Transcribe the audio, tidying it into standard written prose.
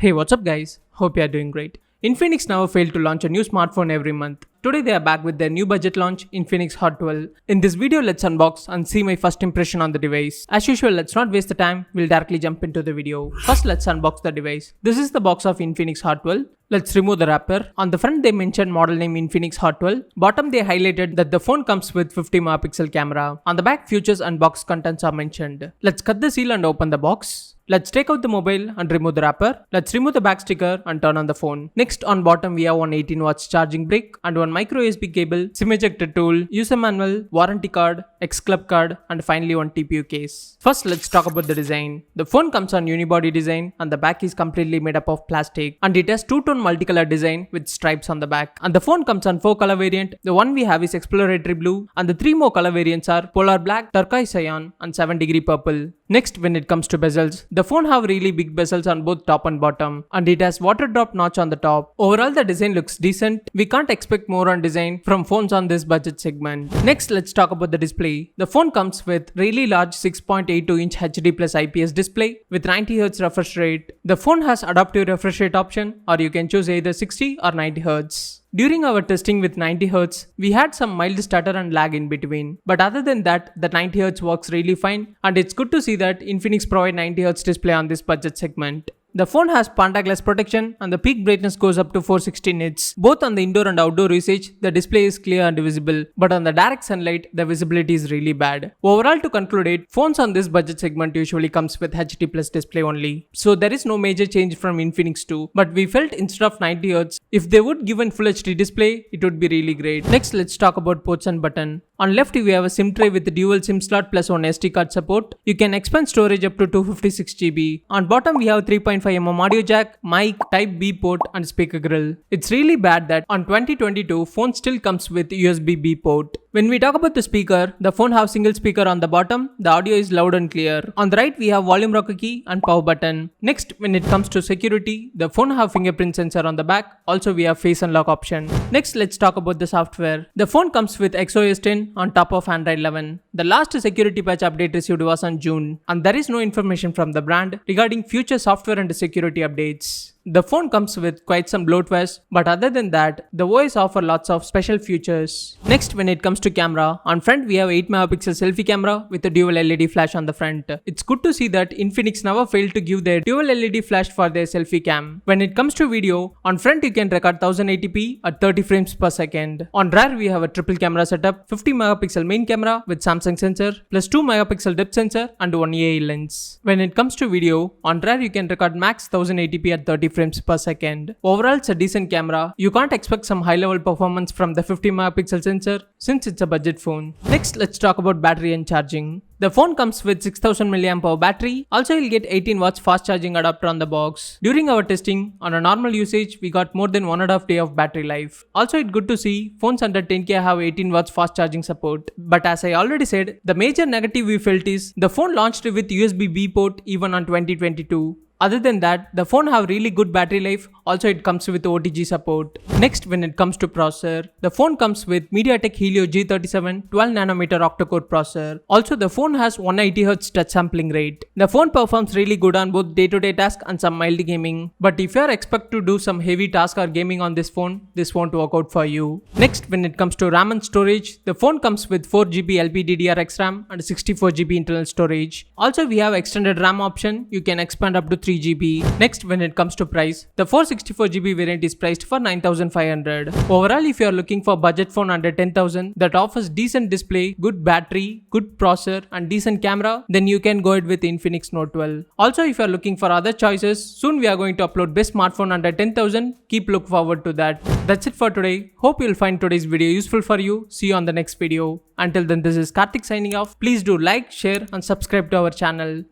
Hey, what's up guys? Hope you are doing great. Infinix never failed to launch a new smartphone every month. Today they are back with their new budget launch, INFINIX HOT 12. In this video, let's unbox and see my first impression on the device. As usual, let's not waste the time, we'll directly jump into the video. First, let's unbox the device. This is the box of INFINIX HOT 12. Let's remove the wrapper. On the front, they mentioned model name INFINIX HOT 12. Bottom, they highlighted that the phone comes with 50 megapixel camera. On the back, features and box contents are mentioned. Let's cut the seal and open the box. Let's take out the mobile and remove the wrapper. Let's remove the back sticker and turn on the phone. Next, on bottom we have one 18 watts charging brick and one micro USB cable, SIM ejector tool, user manual, warranty card, X-Club card, and finally one TPU case. First, let's talk about the design. The phone comes on unibody design and the back is completely made up of plastic, and it has two-tone multicolor design with stripes on the back. And the phone comes on 4 color variant. The one we have is exploratory blue, and the 3 more color variants are polar black, turquoise cyan, and 7-degree purple. Next, when it comes to bezels, the phone have really big bezels on both top and bottom, and it has water drop notch on the top. Overall, the design looks decent. We can't expect more on design from phones on this budget segment. Next, let's talk about the display. The phone comes with really large 6.82-inch HD plus IPS display with 90Hz refresh rate. The phone has adaptive refresh rate option, or you can choose either 60 or 90Hz. During our testing with 90Hz, we had some mild stutter and lag in between. But other than that, the 90Hz works really fine, and it's good to see that Infinix provide 90Hz display on this budget segment. The phone has Panda glass protection and the peak brightness goes up to 460 nits. Both on the indoor and outdoor usage, the display is clear and visible, but on the direct sunlight, the visibility is really bad. Overall, to conclude it, phones on this budget segment usually comes with HD plus display only. So there is no major change from Infinix 2, but we felt instead of 90Hz, if they would give a full HD display, it would be really great. Next, let's talk about ports and button. On left, we have a SIM tray with a dual SIM slot plus one SD card support. You can expand storage up to 256 GB. On bottom, we have 3.5mm audio jack, mic, Type B port, and speaker grill. It's really bad that on 2022, phone still comes with USB B port. When we talk about the speaker, the phone have single speaker on the bottom. The audio is loud and clear. On the right, we have volume rocker key and power button. Next, when it comes to security, the phone have fingerprint sensor on the back. Also, we have face unlock option. Next, let's talk about the software. The phone comes with XOS 10 on top of Android 11. The last security patch update received was on June, and there is no information from the brand regarding future software and security updates. The phone comes with quite some bloatware, but other than that, the OS offer lots of special features. Next, when it comes to camera, on front we have 8 megapixel selfie camera with a dual LED flash on the front. It's good to see that Infinix never failed to give their dual LED flash for their selfie cam. When it comes to video, on front you can record 1080p at 30 frames per second. On rear we have a triple camera setup, 50 megapixel main camera with Samsung sensor, plus 2 megapixel depth sensor and one AI lens. When it comes to video, on rear you can record max 1080p at 30 frames per second. Overall, it's a decent camera. You can't expect some high level performance from the 50 megapixel sensor since it's a budget phone. Next, let's talk about battery and charging. The phone comes with 6000 mAh battery. Also, you'll get 18 watts fast charging adapter on the box. During our testing, on a normal usage, we got more than 1.5 days of battery life. Also, it's good to see phones under 10K have 18 watts fast charging support. But as I already said, the major negative we felt is the phone launched with USB B port even on 2022. Other than that, the phone have really good battery life. Also, it comes with OTG support. Next, when it comes to processor, the phone comes with MediaTek Helio G37 12nm octa-core processor. Also, the phone has 180Hz touch sampling rate. The phone performs really good on both day-to-day tasks and some mild gaming. But if you are expect to do some heavy task or gaming on this phone, this won't work out for you. Next, when it comes to RAM and storage, the phone comes with 4GB LPDDR RAM and 64GB internal storage. Also, we have extended RAM option. You can expand up to 3GB. Next, when it comes to price, the 464GB variant is priced for 9,500. Overall, if you are looking for budget phone under 10,000 that offers decent display, good battery, good processor and decent camera, then you can go ahead with Infinix Note 12. Also, if you are looking for other choices, soon we are going to upload best smartphone under 10,000. Keep look forward to that. That's it for today. Hope you'll find today's video useful for you. See you on the next video. Until then, this is Karthik signing off. Please do like, share and subscribe to our channel.